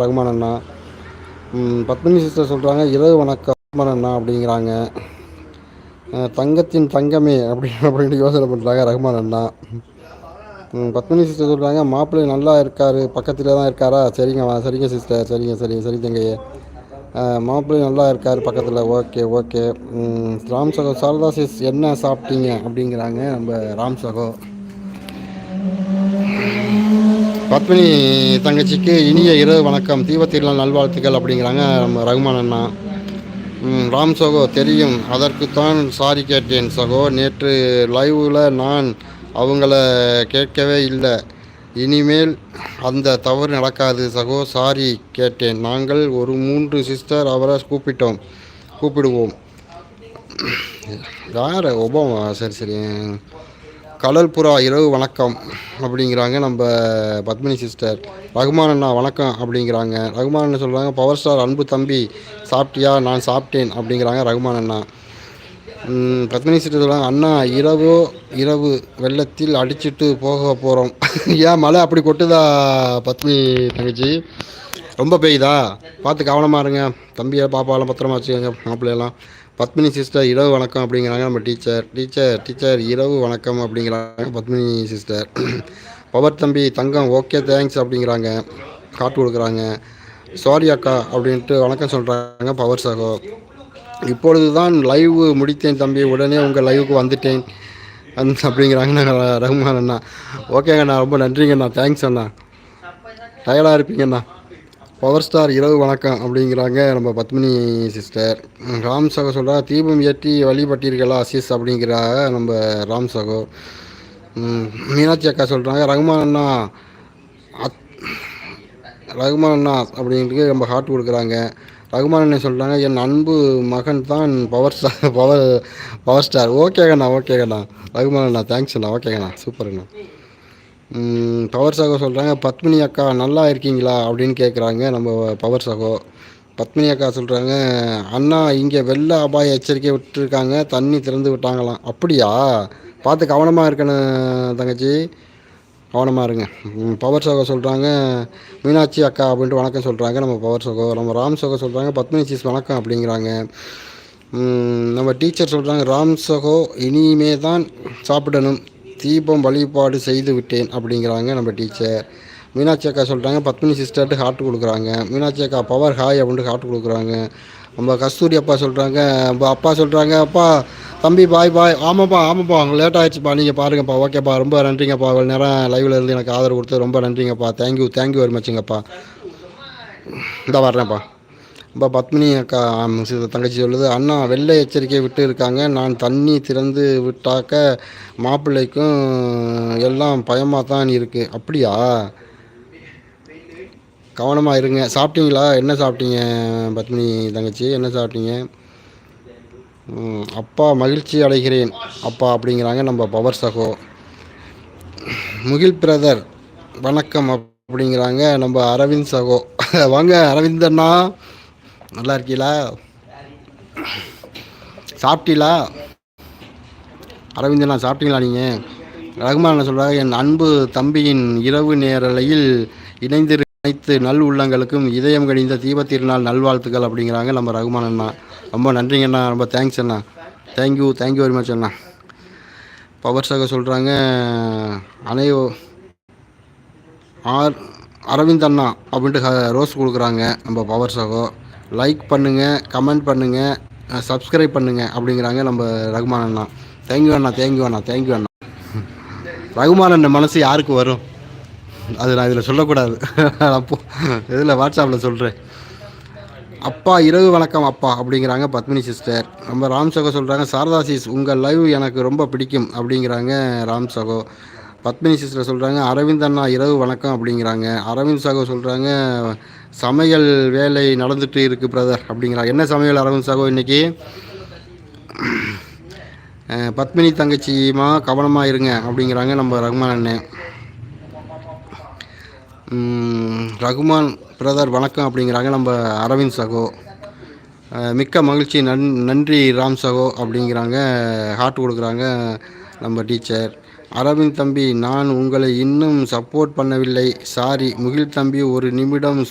ரகுமான் அண்ணா. Padmini sister சொல்கிறாங்க இரவு வணக்கம் ரகுமான் அண்ணா அப்படிங்கிறாங்க. தங்கத்தின் தங்கமே அப்படின்ட்டு யோசனை பண்ணுறாங்க ரகுமான் அண்ணா. பத்மினி சிஸ்டர் சொல்கிறாங்க மாப்பிள்ளை நல்லா இருக்கார், பக்கத்தில் தான் இருக்காரா? சரிங்க சிஸ்டர், சரி தங்கையே. மாப்பிள்ளை நல்லா இருக்கார் பக்கத்தில். ஓகே. ராம் சகோ சாரதா சிஸ் என்ன சாப்பிட்டீங்க அப்படிங்கிறாங்க நம்ம ராம் சகோ. பத்மினி தங்கச்சிக்கு இனிய இரவு வணக்கம், தீபத்திருநாள் நல்வாழ்த்துக்கள் அப்படிங்கிறாங்க நம்ம ரகுமான் அண்ணா. ராம் சகோ தெரியும், அதற்குத்தான் சாரி கேட்டேன் சகோ. நேற்று லைவில் நான் அவங்கள கேட்கவே இல்லை. இனிமேல் அந்த தவறு நடக்காது சகோ. சாரி கேட்டேன். நாங்கள் ஒரு 3 சிஸ்டர் அவரை கூப்பிடுவோம். யார் ஒபாமா? சரி. கடல் புறா இரவு வணக்கம் அப்படிங்கிறாங்க நம்ம பத்மினி சிஸ்டர். ரகுமான் அண்ணா வணக்கம் அப்படிங்கிறாங்க. ரகுமான் அண்ணா சொல்கிறாங்க பவர் ஸ்டார் அன்பு தம்பி சாப்பிட்டியா? நான் சாப்பிட்டேன் அப்படிங்கிறாங்க ரகுமான் அண்ணா. பத்மினி சிஸ்டர் சொல்கிறாங்க அண்ணா இரவு வெள்ளத்தில் அடிச்சுட்டு போக போகிறோம். ஏன் மழை அப்படி கொட்டுதா பத்மினி தங்கச்சி? ரொம்ப பெய்யுதா? பார்த்து கவனமாக இருங்க. தம்பியை பாப்பாலாம் பத்திரமா வச்சுக்கோங்க, மாப்பிள்ளையெல்லாம். பத்மினி சிஸ்டர் இரவு வணக்கம் அப்படிங்கிறாங்க நம்ம டீச்சர் இரவு வணக்கம் அப்படிங்கிறாங்க பத்மினி சிஸ்டர். பவர் தம்பி தங்கம் ஓகே தேங்க்ஸ் அப்படிங்கிறாங்க, காட்டு கொடுக்குறாங்க. சாரி அக்கா அப்படின்ட்டு வணக்கம் சொல்கிறாங்க பவர் சகோ. இப்பொழுது தான் லைவ் முடித்தேன் தம்பி, உடனே உங்கள் லைவுக்கு வந்துட்டேன் அப்படிங்கிறாங்க ரகுமான் அண்ணா. ஓகேங்கண்ணா, ரொம்ப நன்றிங்கண்ணா, தேங்க்ஸ் அண்ணா. டயர்டாக இருப்பீங்கண்ணா. பவர் ஸ்டார் இரவு வணக்கம் அப்படிங்கிறாங்க நம்ம பத்மினி சிஸ்டர். ராம் சகோ சொல்கிறாங்க தீபம் ஏற்றி வழிபட்டீர்களா சிஸ் அப்படிங்கிறாங்க நம்ம ராம் சகோ. மீனாட்சி அக்கா சொல்கிறாங்க ரகுமான் அண்ணா அப்படின்ட்டு நம்ம ஹார்ட் கொடுக்குறாங்க. ரகுமான் அண்ணன் சொல்கிறாங்க என் அன்பு மகன் தான் பவர் ஸ்டார். ஓகேங்கண்ணா. ரகுமான் அண்ணா தேங்க்ஸ் அண்ணா. ஓகேங்கண்ணா, சூப்பருங்கண்ணா. பவர் சகோ சொல்கிறாங்க பத்மினி அக்கா நல்லா இருக்கீங்களா அப்படின்னு கேட்குறாங்க நம்ம பவர் சகோ. பத்மினி அக்கா சொல்கிறாங்க அண்ணா இங்கே வெள்ள அபாய எச்சரிக்கை விட்டுருக்காங்க, தண்ணி திறந்து விட்டாங்களாம். அப்படியா? பார்த்து கவனமாக இருக்கணும் தங்கச்சி, கவனமாக இருங்க. பவர் சகோ சொல்கிறாங்க மீனாட்சி அக்கா அப்படின்ட்டு வணக்கம் சொல்கிறாங்க நம்ம பவர் சகோ. நம்ம ராம் சகோ சொல்கிறாங்க பத்மினி சிஸ் வணக்கம் அப்படிங்கிறாங்க. நம்ம டீச்சர் சொல்கிறாங்க ராம் சகோ இனிமே தான் சாப்பிடணும், தீபம் வழிபாடு செய்து விட்டேன் அப்படிங்கிறாங்க நம்ம டீச்சர். மீனாட்சி அக்கா சொல்கிறாங்க பத்மினி சிஸ்டர்ட்டு ஹார்ட் கொடுக்குறாங்க. மீனாட்சி அக்கா பவர் ஹாய் அப்படின்ட்டு ஹார்ட் கொடுக்குறாங்க. நம்ம கஸ்தூரி அப்பா சொல்கிறாங்க, அப்பா சொல்கிறாங்க அப்பா தம்பி பாய். ஆமாப்பா லேட் ஆகிடுச்சுப்பா, நீங்கள் பாருங்கப்பா. ஓகேப்பா, ரொம்ப நன்றிங்கப்பா. இவ்வளோ நேரம் லைவில் இருந்து எனக்கு ஆதரவு கொடுத்து ரொம்ப நன்றிங்கப்பா. Thank you very மச்சுங்கப்பா. இந்த வர்றேன்ப்பா. இப்போ பத்மினி அக்கா தங்கச்சி சொல்லுது அண்ணா வெள்ளை எச்சரிக்கை விட்டு இருக்காங்க, நான் தண்ணி திறந்து விட்டாக்க மாப்பிள்ளைக்கும் எல்லாம் பயமாக தான் இருக்குது. அப்படியா? கவனமாக இருங்க. சாப்பிட்டீங்களா? என்ன சாப்பிட்டீங்க பத்மினி தங்கச்சி, என்ன சாப்பிட்டீங்க? அப்பா மகிழ்ச்சி அடைகிறேன் அப்பா அப்படிங்கிறாங்க நம்ம பவர் சகோ. முகில் பிரதர் வணக்கம் அப்படிங்கிறாங்க நம்ம அரவிந்த் சகோ. வாங்க அரவிந்த் அண்ணா, நல்லா இருக்கீங்களா? சாப்பிட்டீங்களா அரவிந்தண்ணா? சாப்பிட்டீங்களா நீங்கள்? ரகுமான் சொல்கிறாங்க என் அன்பு தம்பியின் இரவு நேரலையில் இணைந்திரு அனைத்து நல் உள்ளங்களுக்கும் இதயம் கணிந்த தீபத்திருநாள் நல்வாழ்த்துக்கள் அப்படிங்கிறாங்க நம்ம ரகுமான் அண்ணா. ரொம்ப நன்றிங்கண்ணா, ரொம்ப தேங்க்ஸ் அண்ணா. தேங்க்யூ வெரி மச் அண்ணா. பவர் சகோ சொல்கிறாங்க அரவிந்த் அண்ணா அப்படின்ட்டு ரோஸ் கொடுக்குறாங்க நம்ம பவர் சகோ. லைக் பண்ணுங்கள், கமெண்ட் பண்ணுங்கள், சப்ஸ்கிரைப் பண்ணுங்கள் அப்படிங்கிறாங்க நம்ம ரகுமான் அண்ணா. தேங்க்யூ அண்ணா. ரகுமான் அண்ணன் மனசு யாருக்கு வரும்? அது நான் இதில் சொல்லக்கூடாது, அப்போ இதில் வாட்ஸ்அப்பில் சொல்கிறேன். அப்பா இரவு வணக்கம் அப்பா அப்படிங்கிறாங்க பத்மினி சிஸ்டர். நம்ம ராம் சகோ சொல்கிறாங்க சாரதா சிஸ் உங்கள் லைவ் எனக்கு ரொம்ப பிடிக்கும் அப்படிங்கிறாங்க ராம் சகோ. பத்மினி சிஸ்டர் சொல்கிறாங்க அரவிந்த் அண்ணா இரவு வணக்கம் அப்படிங்கிறாங்க. அரவிந்த் சகோ சொல்கிறாங்க சமையல் வேலை நடந்துட்டு இருக்குது பிரதர் அப்படிங்கிறாங்க. என்ன சமையல் அரவிந்த் சகோ இன்னைக்கு? பத்மினி தங்கச்சிமா கவனமாக இருங்க அப்படிங்கிறாங்க நம்ம ரகுமான் அண்ணன். ரகுமான் பிரதர் வணக்கம் அப்படிங்கிறாங்க நம்ம அரவிந்த் சகோ. மிக்க மகிழ்ச்சி நன்றி ராம் சகோ அப்படிங்கிறாங்க, ஹார்ட் கொடுக்குறாங்க நம்ம டீச்சர். அரவிந்த் தம்பி நான் உங்களை இன்னும் சப்போர்ட் பண்ணவில்லை, சாரி. முகில் தம்பி ஒரு நிமிடம்